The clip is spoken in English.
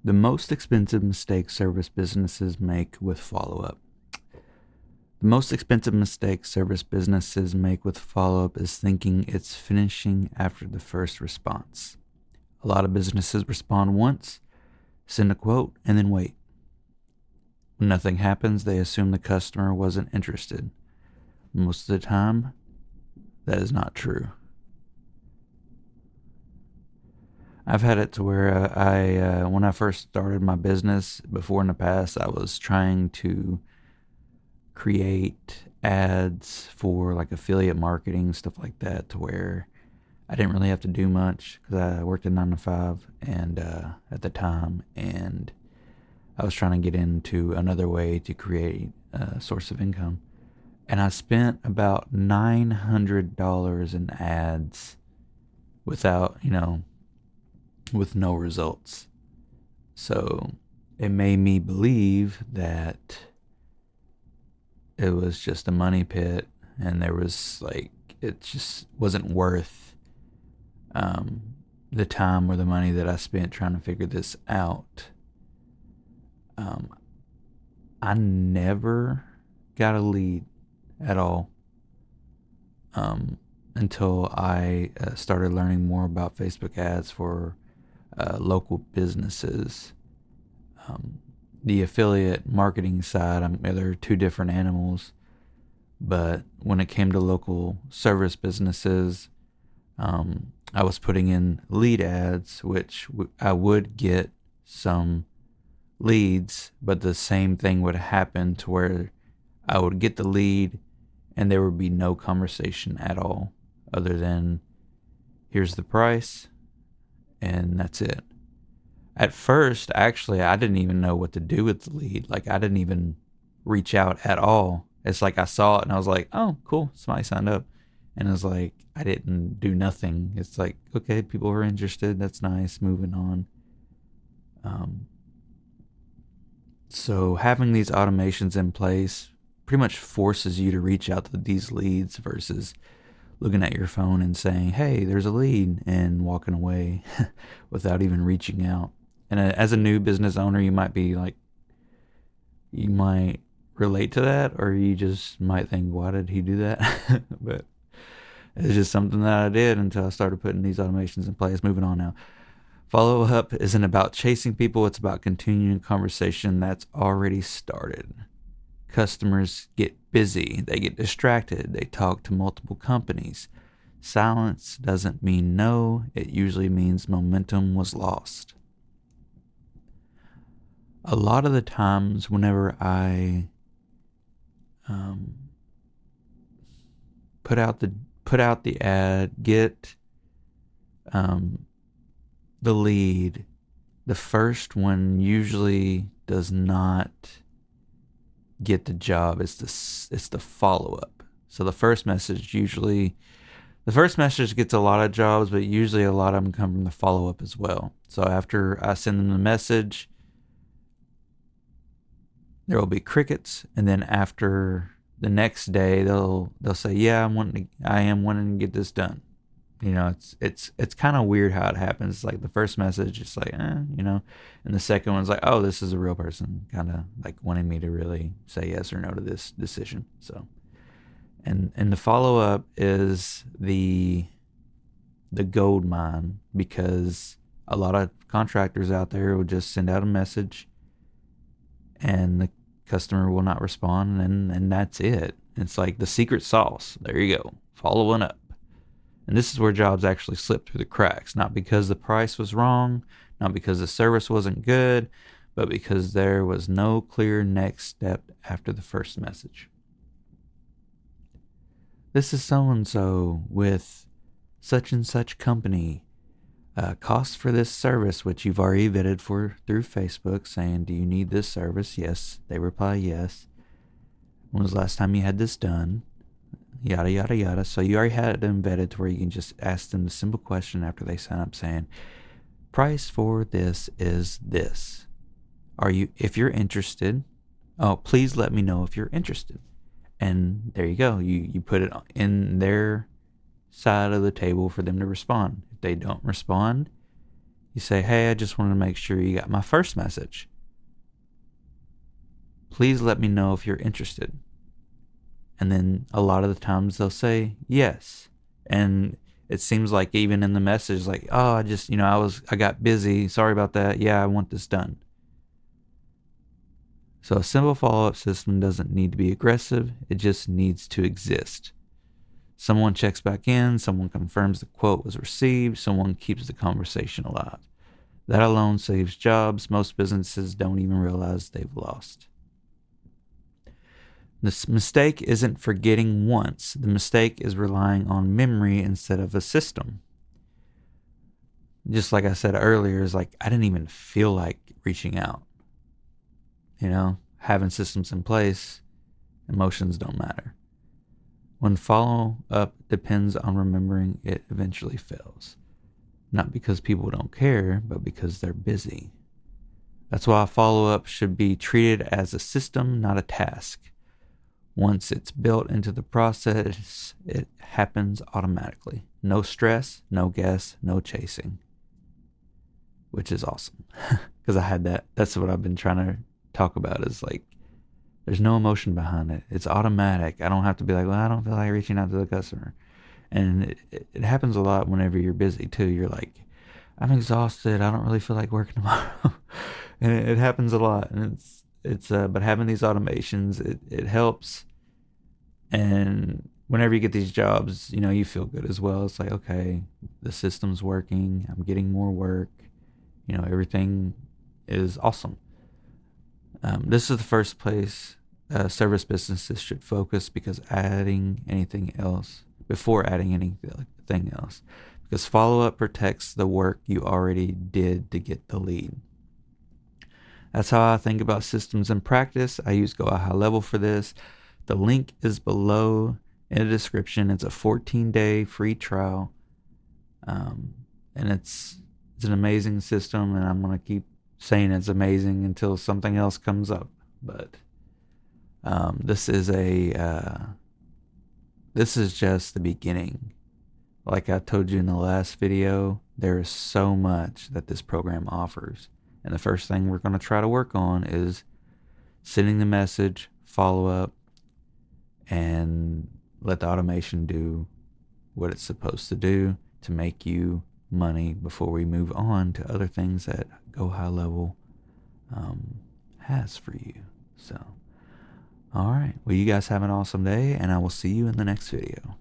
The most expensive mistake service businesses make with follow up. The most expensive mistake service businesses make with follow up is thinking it's finishing after the first response. A lot of businesses respond once, send a quote, and then wait. When nothing happens, they assume the customer wasn't interested. Most of the time, that is not true. I've had it to where when I first started my business, before in the past, I was trying to create ads for like affiliate marketing, stuff like that, to where I didn't really have to do much because I worked a 9 to 5 and at the time, and I was trying to get into another way to create a source of income. And I spent about $900 in ads without, with no results. So it made me believe that it was just a money pit, and there was like, it just wasn't worth the time or the money that I spent trying to figure this out. I never got a lead at all until I started learning more about Facebook ads for local businesses. The affiliate marketing side, there are two different animals, but when it came to local service businesses, I was putting in lead ads, which I would get some leads, but the same thing would happen to where I would get the lead and there would be no conversation at all other than here's the price and that's it. At first, actually, I didn't even know what to do with the lead. Like, I didn't even reach out at all. It's like I saw it and I was like, oh, cool, somebody signed up. And it was like, I didn't do nothing. It's like, okay, people are interested. That's nice. Moving on. So having these automations in place pretty much forces you to reach out to these leads versus looking at your phone and saying, hey, there's a lead, and walking away without even reaching out. And as a new business owner, you might be like, you might relate to that, or you just might think, why did he do that? But it's just something that I did until I started putting these automations in place. Moving on now. Follow up isn't about chasing people, it's about continuing a conversation that's already started. Customers get busy, they get distracted, they talk to multiple companies. Silence doesn't mean no, it usually means momentum was lost. A lot of the times, whenever I put out the ad, get the lead, the first one usually does not get the job. It's the follow up. So the first message gets a lot of jobs, but usually a lot of them come from the follow up as well. So after I send them the message, there will be crickets, and then after the next day, they'll say, "Yeah, I am wanting to get this done." It's kind of weird how it happens. It's like the first message, it's like, and the second one's like, oh, this is a real person, kind of like wanting me to really say yes or no to this decision. So, and the follow up is the gold mine, because a lot of contractors out there will just send out a message and the customer will not respond, and that's it. It's like the secret sauce. There you go, following up. And this is where jobs actually slip through the cracks, not because the price was wrong, not because the service wasn't good, but because there was no clear next step after the first message. This is so-and-so with such and such company. Cost for this service, which you've already vetted for through Facebook, saying, do you need this service? Yes. They reply, yes. When was the last time you had this done? Yada, yada, yada. So you already had them vetted to where you can just ask them the simple question after they sign up saying, price for this is this. If you're interested, please let me know if you're interested. And there you go. You put it in their side of the table for them to respond. If they don't respond, You say, hey, I just wanted to make sure you got my first message. Please let me know if you're interested. And then a lot of the times they'll say yes. And it seems like even in the message, like, oh, I just, I got busy. Sorry about that. Yeah, I want this done. So a simple follow-up system doesn't need to be aggressive. It just needs to exist. Someone checks back in. Someone confirms the quote was received. Someone keeps the conversation alive. That alone saves jobs. Most businesses don't even realize they've lost. The mistake isn't forgetting once. The mistake is relying on memory instead of a system. Just like I said earlier, is like I didn't even feel like reaching out. Having systems in place, emotions don't matter. When follow-up depends on remembering, it eventually fails. Not because people don't care, but because they're busy. That's why follow-up should be treated as a system, not a task. Once it's built into the process, it happens automatically. No stress, no guess, no chasing. Which is awesome. Because I had that. That's what I've been trying to talk about, is like, there's no emotion behind it. It's automatic. I don't have to be like, well, I don't feel like reaching out to the customer. And it happens a lot whenever you're busy too. You're like, I'm exhausted. I don't really feel like working tomorrow. And it happens a lot. And but having these automations, it helps. And whenever you get these jobs, you feel good as well. It's like, okay, the system's working. I'm getting more work. Everything is awesome. This is the first place service businesses should focus before adding anything else. Because follow-up protects the work you already did to get the lead. That's how I think about systems in practice. I use GoHighLevel for this. The link is below in the description. It's a 14-day free trial. And it's an amazing system, and I'm going to keep saying it's amazing until something else comes up. But this is just the beginning. Like I told you in the last video, there is so much that this program offers. And the first thing we're going to try to work on is sending the message, follow up, and let the automation do what it's supposed to do to make you money before we move on to other things that GoHighLevel has for you. So, all right. Well, you guys have an awesome day, and I will see you in the next video.